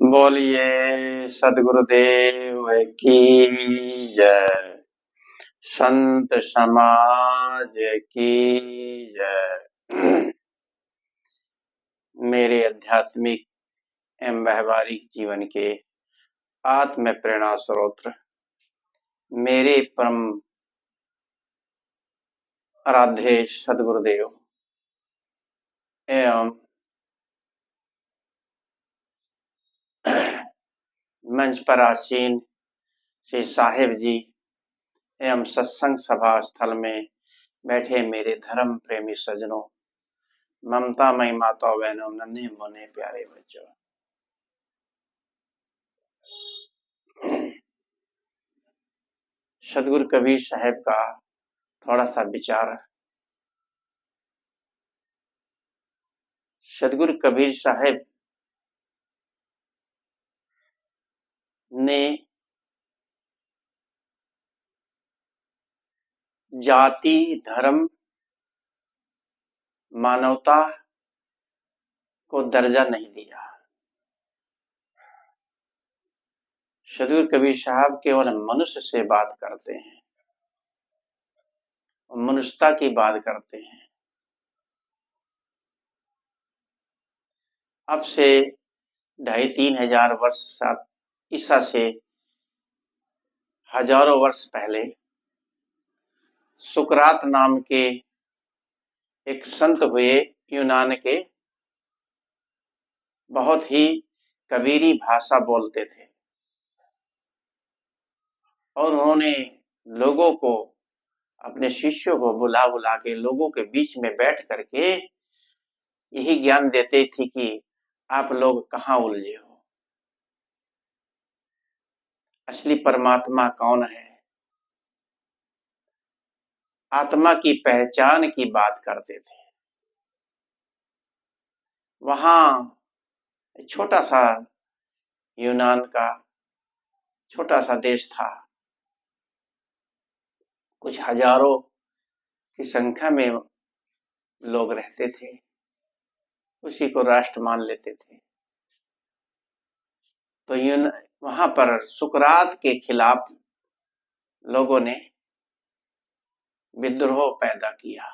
बोलिए सदगुरुदेव की जय। संत समाज की जय। मेरे आध्यात्मिक एवं व्यवहारिक जीवन के आत्म प्रेरणा स्रोत मेरे परम आराध्य सदगुरुदेव एवं मंच पर आसीन श्री साहिब जी एवं सत्संग सभा स्थल में बैठे मेरे धर्म प्रेमी सज्जनों, ममतामयी माता बहनों, नन्हे मुन्ने प्यारे बच्चों, सदगुरु कबीर साहब का थोड़ा सा विचार। सदगुरु कबीर साहब ने जाति, धर्म, मानवता को दर्जा नहीं दिया। सदगुरु कबीर साहब केवल मनुष्य से बात करते हैं, मनुष्यता की बात करते हैं। अब से 2,500-3 हजार वर्ष ईसा से हजारों वर्ष पहले सुकरात नाम के एक संत हुए, यूनान के, बहुत ही कबीरी भाषा बोलते थे और उन्होंने लोगों को, अपने शिष्यों को बुला बुला के लोगों के बीच में बैठ करके यही ज्ञान देते थे कि आप लोग कहाँ उलझे हो, असली परमात्मा कौन है। आत्मा की पहचान की बात करते थे। वहां छोटा सा यूनान का छोटा सा देश था, कुछ हजारों की संख्या में लोग रहते थे, उसी को राष्ट्र मान लेते थे। तो वहां पर सुकरात के खिलाफ लोगों ने विद्रोह पैदा किया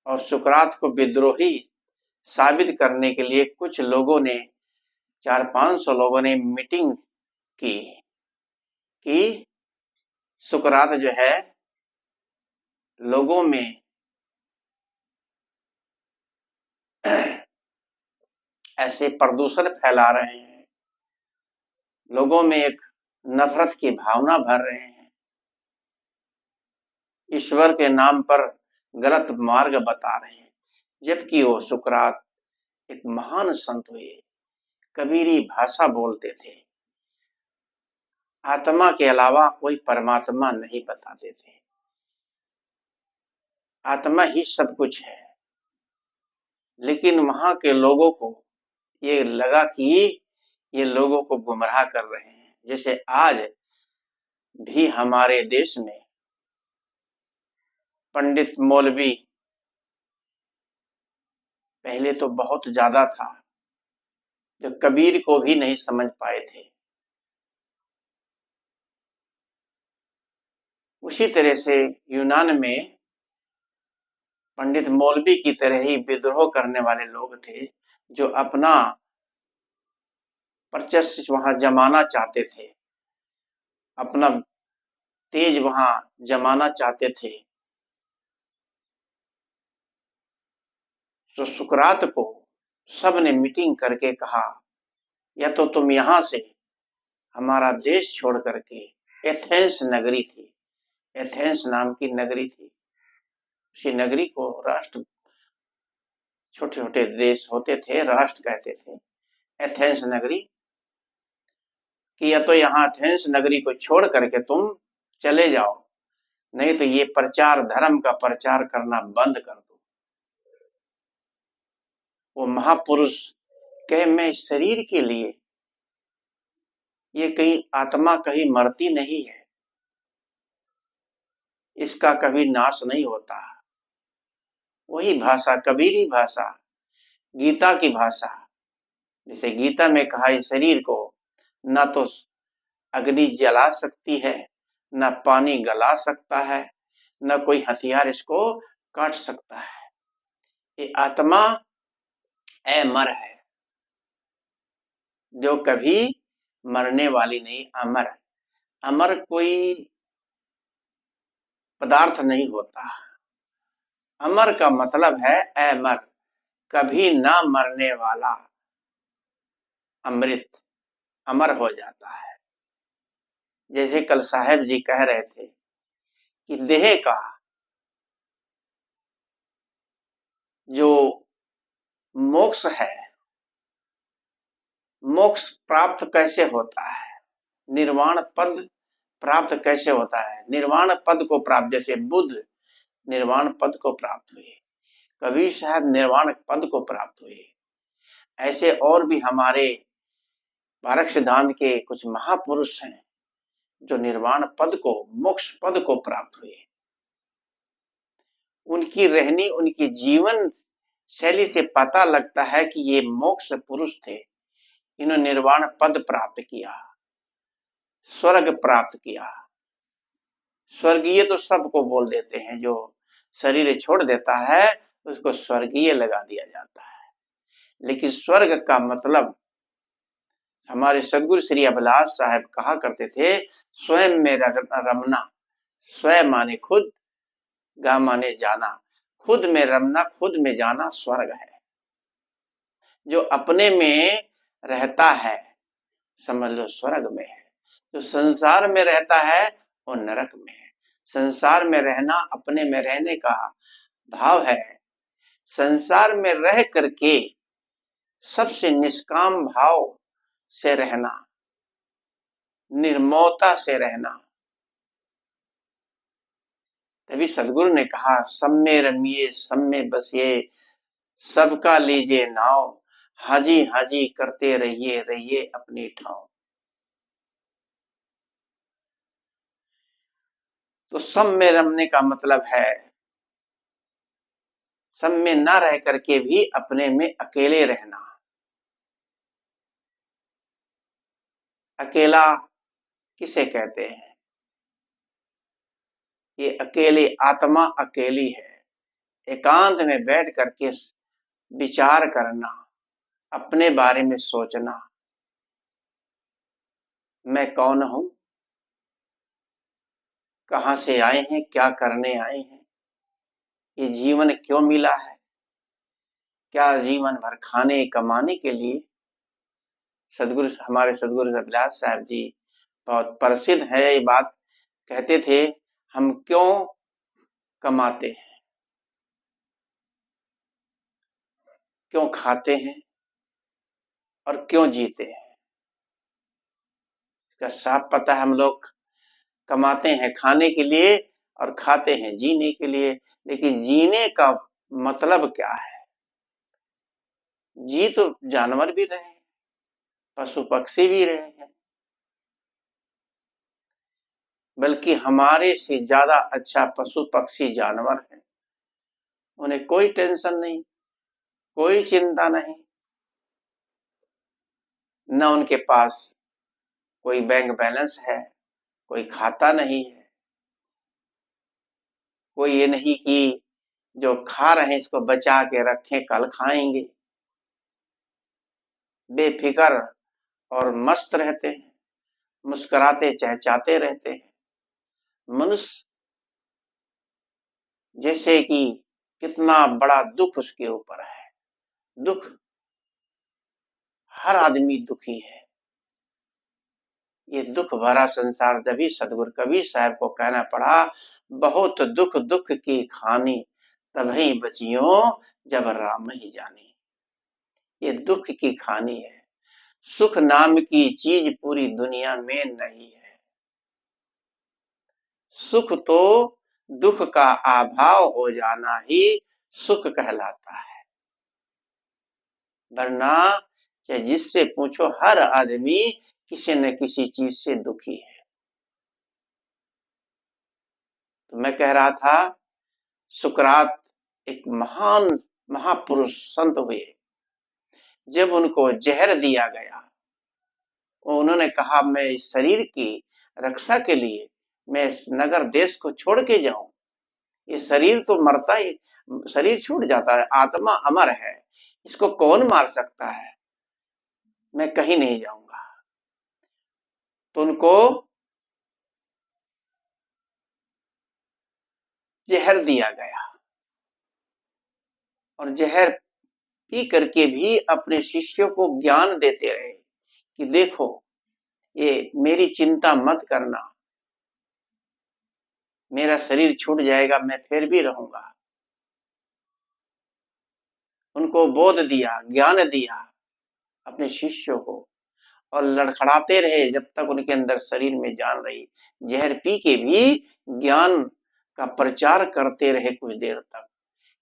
और सुकरात को विद्रोही साबित करने के लिए कुछ लोगों ने, 400-500 लोगों ने मीटिंग की कि सुकरात जो है लोगों में ऐसे प्रदूषण फैला रहे हैं, लोगों में एक नफरत की भावना भर रहे हैं, ईश्वर के नाम पर गलत मार्ग बता रहे हैं। जबकि वो सुकरात एक महान संत हुए, कबीरी भाषा बोलते थे, आत्मा के अलावा कोई परमात्मा नहीं बताते थे, आत्मा ही सब कुछ है। लेकिन वहां के लोगों को ये लगा कि ये लोगों को गुमराह कर रहे हैं। जैसे आज भी हमारे देश में पंडित मौलवी पहले तो बहुत ज्यादा था, जो कबीर को भी नहीं समझ पाए थे। उसी तरह से यूनान में पंडित मौलवी की तरह ही विद्रोह करने वाले लोग थे, जो अपना वर्चस्व वहां जमाना चाहते थे, अपना तेज वहां जमाना चाहते थे। तो सुकरात को सबने मीटिंग करके कहा, या तो तुम यहां से हमारा देश छोड़ करके, एथेंस नगरी थी, एथेंस नाम की नगरी थी, उसी नगरी को राष्ट्र, छोटे छोटे देश होते थे, राष्ट्र कहते थे, एथेंस नगरी, कि या तो यहाँ एथेंस नगरी को छोड़ करके तुम चले जाओ, नहीं तो ये प्रचार, धर्म का प्रचार करना बंद कर दो। वो महापुरुष कहे, मैं शरीर के लिए, ये कहीं आत्मा कहीं मरती नहीं है, इसका कभी नाश नहीं होता। वही भाषा, कबीरी भाषा, गीता की भाषा, जैसे गीता में कहा, इस शरीर को ना तो अग्नि जला सकती है, न पानी गला सकता है, न कोई हथियार इसको काट सकता है। ये आत्मा अमर है, जो कभी मरने वाली नहीं, अमर है। अमर कोई पदार्थ नहीं होता। अमर का मतलब है अमर, कभी ना मरने वाला। अमृत अमर हो जाता है। जैसे कल साहब जी कह रहे थे कि देह का जो मोक्ष है, मोक्ष प्राप्त कैसे होता है, निर्वाण पद प्राप्त कैसे होता है। निर्वाण पद को प्राप्त, जैसे बुद्ध निर्वाण पद को प्राप्त हुए, कबीर साहब निर्वाण पद को प्राप्त हुए, ऐसे और भी हमारे भारत सिद्धांत के कुछ महापुरुष हैं जो निर्वाण पद को, मोक्ष पद को प्राप्त हुए। उनकी रहनी, उनकी जीवन शैली से पता लगता है कि ये मोक्ष पुरुष थे। इन्होंने निर्वाण पद प्राप्त किया, स्वर्ग प्राप्त किया। स्वर्गीय तो सबको बोल देते हैं, जो शरीर छोड़ देता है उसको स्वर्गीय लगा दिया जाता है। लेकिन स्वर्ग का मतलब, हमारे सदगुरु श्री अभिलाष साहब कहा करते थे, स्वयं में रमना। स्वयं माने खुद, गा माने जाना। खुद में रमना, खुद में जाना स्वर्ग है। जो अपने में रहता है समझ लो स्वर्ग में है। जो संसार में रहता है वो नरक में है। संसार में रहना अपने में रहने का भाव है। संसार में रह करके सबसे निष्काम भाव से रहना, निर्ममता से रहना। तभी सदगुरु ने कहा, सब में रमिए सब में बसिए, सबका लीजिए नाव, हाजी हाजी करते रहिए रहिए अपनी ठाव। तो सब में रमने का मतलब है सब में ना रह करके भी अपने में अकेले रहना। अकेला किसे कहते हैं? ये अकेली आत्मा अकेली है। एकांत में बैठ करके विचार करना, अपने बारे में सोचना, मैं कौन हूं, कहां से आए हैं, क्या करने आए हैं, ये जीवन क्यों मिला है, क्या जीवन भर खाने कमाने के लिए। सदगुरु, हमारे सदगुरु अभिलाष साहब जी बहुत प्रसिद्ध है ये बात, कहते थे, हम क्यों कमाते हैं, क्यों खाते हैं और क्यों जीते हैं। इसका साफ पता है, हम लोग कमाते हैं खाने के लिए और खाते हैं जीने के लिए। लेकिन जीने का मतलब क्या है? जी तो जानवर भी रहे, पशु पक्षी भी रहे हैं, बल्कि हमारे से ज्यादा अच्छा पशु पक्षी जानवर हैं। उन्हें कोई टेंशन नहीं, कोई चिंता नहीं, न उनके पास कोई बैंक बैलेंस है, कोई खाता नहीं है, कोई ये नहीं कि जो खा रहे हैं इसको बचा के रखें, कल खाएंगे। बेफिक्र और मस्त रहते हैं, मुस्कुराते चहचहाते रहते हैं। मनुष्य जैसे कि कितना बड़ा दुख उसके ऊपर है, दुख, हर आदमी दुखी है। ये दुख भरा संसार, तभी सदगुरु कबीर साहब को कहना पड़ा, बहुत दुख दुख की खानी, तभी बचियों जब राम ही जानी। ये दुख की खानी है, सुख नाम की चीज पूरी दुनिया में नहीं है। सुख तो दुख का अभाव हो जाना ही सुख कहलाता है। वरना चाहे जिससे पूछो, हर आदमी किसी न किसी चीज से दुखी है। तो मैं कह रहा था, सुकरात एक महान महापुरुष संत हुए, जब उनको जहर दिया गया, उन्होंने कहा मैं इस शरीर की रक्षा के लिए मैं इस नगर देश को छोड़ के जाऊं। ये शरीर तो मरता ही, शरीर छूट जाता है, आत्मा अमर है, इसको कौन मार सकता है, मैं कहीं नहीं जाऊंगा। तो उनको जहर दिया गया और जहर पी करके भी अपने शिष्यों को ज्ञान देते रहे कि देखो, ये मेरी चिंता मत करना, मेरा शरीर छूट जाएगा, मैं फिर भी रहूंगा। उनको बोध दिया, ज्ञान दिया अपने शिष्यों को, और लड़खड़ाते रहे जब तक उनके अंदर शरीर में जान रही। जहर पी के भी ज्ञान का प्रचार करते रहे कुछ देर तक,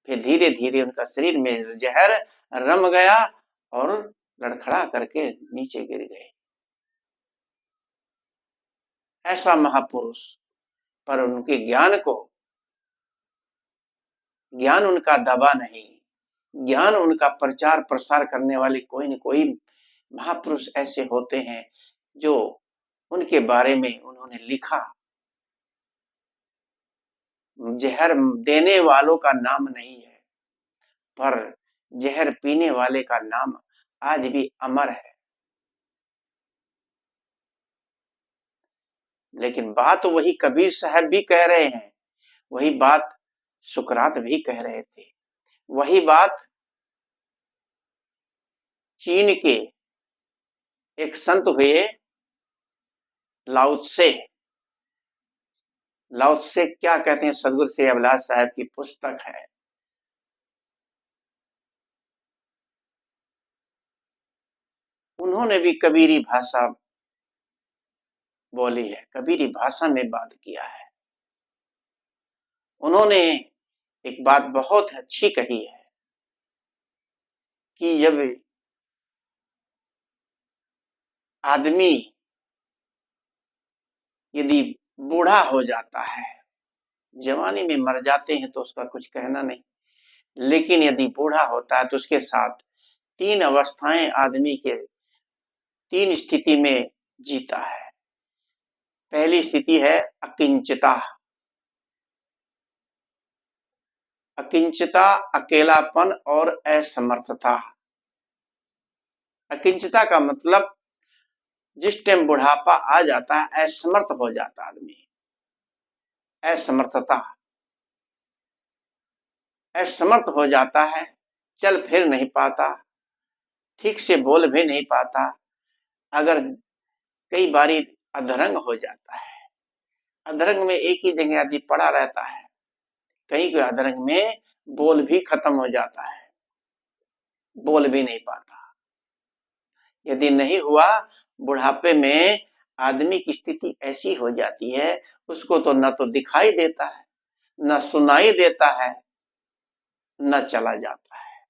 फिर धीरे धीरे उनका शरीर में जहर रम गया और लड़खड़ा करके नीचे गिर गए। ऐसा महापुरुष, पर उनके ज्ञान उनका दबा नहीं, ज्ञान उनका प्रचार प्रसार करने वाले कोई न कोई महापुरुष ऐसे होते हैं जो उनके बारे में उन्होंने लिखा। जहर देने वालों का नाम नहीं है, पर जहर पीने वाले का नाम आज भी अमर है। लेकिन बात वही कबीर साहब भी कह रहे हैं, वही बात सुकरात भी कह रहे थे, वही बात चीन के एक संत हुए लाओत्से। लाओत्से क्या कहते हैं, सदगुरु श्री अभिलाष साहब की पुस्तक है। उन्होंने भी कबीरी भाषा बोली है, कबीरी भाषा में बात किया है। उन्होंने एक बात बहुत अच्छी कही है कि जब आदमी यदि बूढ़ा हो जाता है, जवानी में मर जाते हैं तो उसका कुछ कहना नहीं, लेकिन यदि बूढ़ा होता है तो उसके साथ तीन अवस्थाएं आदमी के तीन स्थिति में जीता है। पहली स्थिति है अकिंचिता। अकिंचिता अकेलापन और असमर्थता। अकिंचिता का मतलब जिस टाइम बुढ़ापा आ जाता है असमर्थ हो जाता आदमी, असमर्थता, असमर्थ हो जाता है, चल फिर नहीं पाता, ठीक से बोल भी नहीं पाता, अगर कई बारी अधरंग हो जाता है, अधरंग में एक ही जगह आदमी पड़ा रहता है, कहीं कोई अधरंग में बोल भी खत्म हो जाता है, बोल भी नहीं पाता। यदि नहीं हुआ, बुढ़ापे में आदमी की स्थिति ऐसी हो जाती है, उसको तो न तो दिखाई देता है, न सुनाई देता है, न चला जाता है।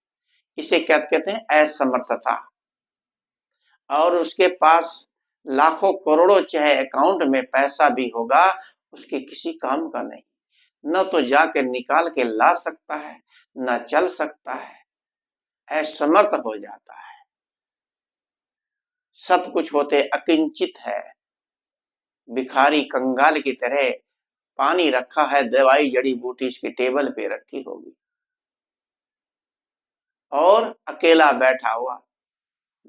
इसे क्या कहते हैं, असमर्थता। और उसके पास लाखों करोड़ों चाहे अकाउंट में पैसा भी होगा, उसके किसी काम का नहीं, न तो जाकर निकाल के ला सकता है, न चल सकता है, असमर्थ हो जाता है। सब कुछ होते अकिंचित है, भिखारी कंगाल की तरह पानी रखा है, दवाई जड़ी बूटी इसकी टेबल पे रखी होगी, और अकेला बैठा हुआ।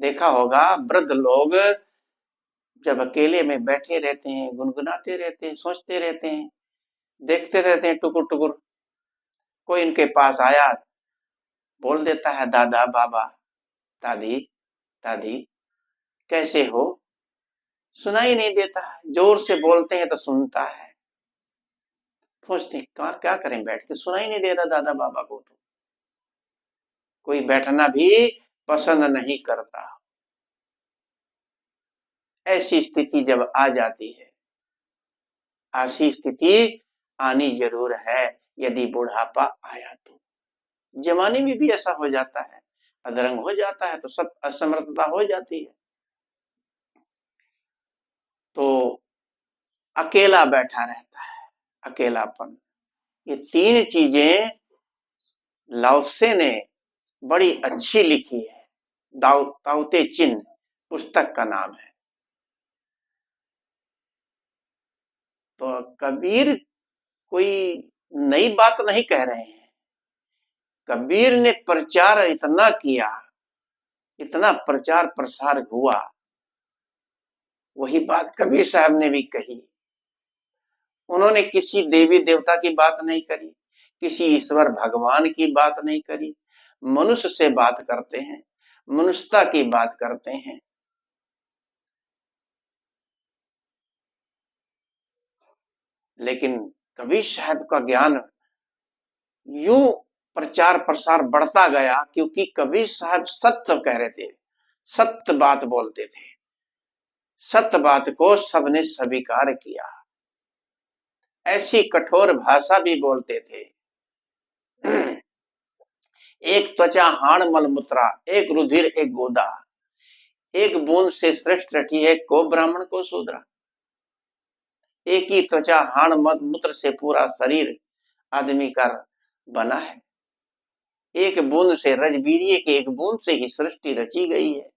देखा होगा वृद्ध लोग जब अकेले में बैठे रहते हैं, गुनगुनाते रहते हैं, सोचते रहते हैं, देखते रहते हैं टुकुर टुकुर, कोई इनके पास आया, बोल देता है दादा बाबा दादी दादी कैसे हो, सुनाई नहीं देता, जोर से बोलते हैं तो सुनता है। सोचते क्या करें बैठ के, सुनाई नहीं दे रहा दादा बाबा को, तो कोई बैठना भी पसंद नहीं करता। ऐसी स्थिति जब आ जाती है, ऐसी स्थिति आनी जरूर है यदि बुढ़ापा आया तो। जवानी में भी ऐसा हो जाता है, अधरंग हो जाता है तो सब असमर्थता हो जाती है। तो अकेला बैठा रहता है, अकेलापन, ये तीन चीजें लाओत्से ने बड़ी अच्छी लिखी है। ताओते चिन्ह पुस्तक का नाम है। तो कबीर कोई नई बात नहीं कह रहे हैं। कबीर ने प्रचार इतना किया, इतना प्रचार प्रसार हुआ, वही बात कबीर साहब ने भी कही। उन्होंने किसी देवी देवता की बात नहीं करी, किसी ईश्वर भगवान की बात नहीं करी। मनुष्य से बात करते हैं, मनुष्यता की बात करते हैं। लेकिन कबीर साहब का ज्ञान यूं प्रचार प्रसार बढ़ता गया, क्योंकि कबीर साहब सत्य कह रहे थे, सत्य बात बोलते थे, सत्य बात को सबने स्वीकार किया। ऐसी कठोर भाषा भी बोलते थे। एक त्वचा हाण मलमूत्रा, एक रुधिर एक गोदा, एक बूंद से श्रेष्ठ रटी है को ब्राह्मण को शूद्रा। एक ही त्वचा हाण मलमूत्र से पूरा शरीर आदमी का बना है। एक बूंद से, रजबीरिये के एक बूंद से ही सृष्टि रची गई है।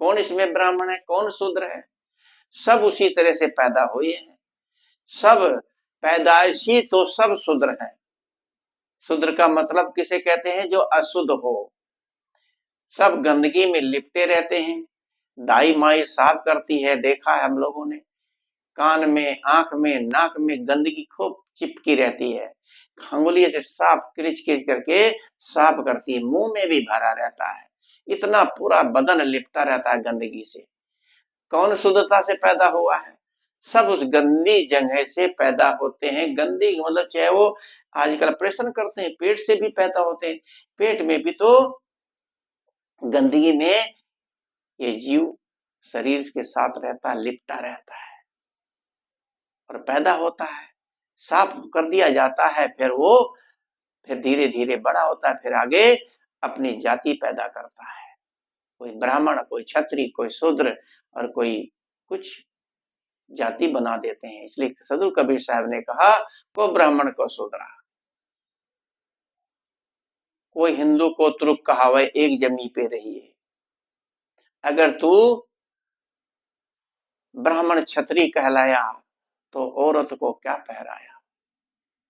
कौन इसमें ब्राह्मण है, कौन शूद्र है? सब उसी तरह से पैदा हुए हैं। सब पैदाइशी तो सब शूद्र हैं। शूद्र का मतलब किसे कहते हैं? जो अशुद्ध हो। सब गंदगी में लिपटे रहते हैं। दाई माई साफ करती है, देखा है हम लोगों ने। कान में, आंख में, नाक में गंदगी खूब चिपकी रहती है। अंगुली से साफ क्रिच क्रिच करके साफ करती है। मुंह में भी भरा रहता है। इतना पूरा बदन लिपटा रहता है गंदगी से। कौन शुद्धता से पैदा हुआ है? सब उस गंदी जगह से पैदा होते हैं। गंदी मतलब चाहे वो आजकल ऑपरेशन करते हैं, पेट से भी पैदा होते हैं। पेट में भी तो गंदगी में ये जीव शरीर के साथ रहता, लिपटा रहता है और पैदा होता है। साफ कर दिया जाता है, फिर धीरे धीरे बड़ा होता है, फिर आगे अपनी जाति पैदा करता है। कोई ब्राह्मण, कोई क्षत्रिय, कोई शूद्र और कोई कुछ जाति बना देते हैं। इसलिए सदगुरु कबीर साहब ने कहा, को ब्राह्मण को शूद्रा। कोई हिंदू को तुरुक कहावे, एक जमी पे रहिए। अगर तू ब्राह्मण क्षत्रिय कहलाया तो औरत को क्या पहराया?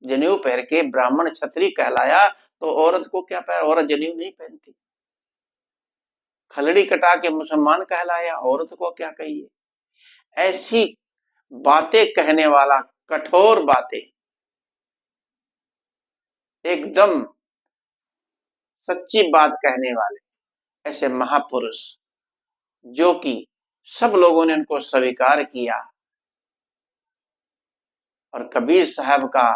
जनेऊ पहन के ब्राह्मण क्षत्रिय कहलाया तो औरत को क्या पहरा? औरत जनेऊ नहीं पहनती। खलड़ी कटा के मुसलमान कहलाया, औरत को क्या कहिए? ऐसी बातें कहने वाला, कठोर बातें, एकदम सच्ची बात कहने वाले ऐसे महापुरुष, जो कि सब लोगों ने उनको स्वीकार किया। और कबीर साहब का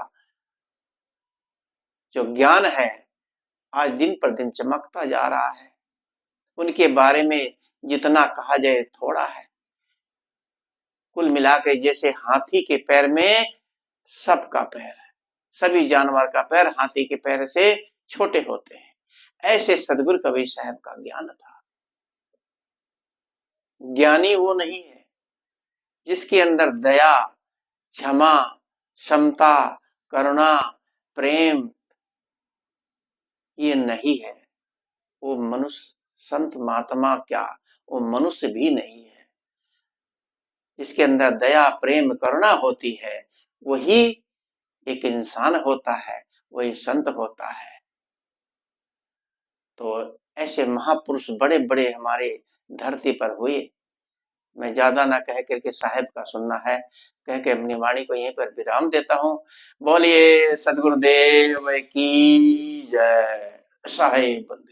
जो ज्ञान है आज दिन पर दिन चमकता जा रहा है। उनके बारे में जितना कहा जाए थोड़ा है। कुल मिलाकर जैसे हाथी के पैर में सबका पैर है, सभी जानवर का पैर हाथी के पैर से छोटे होते हैं, ऐसे सदगुरु कबीर साहब का ज्ञान था। ज्ञानी वो नहीं है जिसके अंदर दया, क्षमा, समता, करुणा, प्रेम ये नहीं है। वो मनुष्य, संत महात्मा क्या, वो मनुष्य भी नहीं है। जिसके अंदर दया, प्रेम, करुणा होती है, वही एक इंसान होता है, वही संत होता है। तो ऐसे महापुरुष बड़े बड़े हमारे धरती पर हुए। मैं ज्यादा ना कह करके साहेब का सुनना है, कह के अपनी वाणी को यहीं पर विराम देता हूँ। बोलिए सदगुरुदेव की जय। साहेब बंदगी।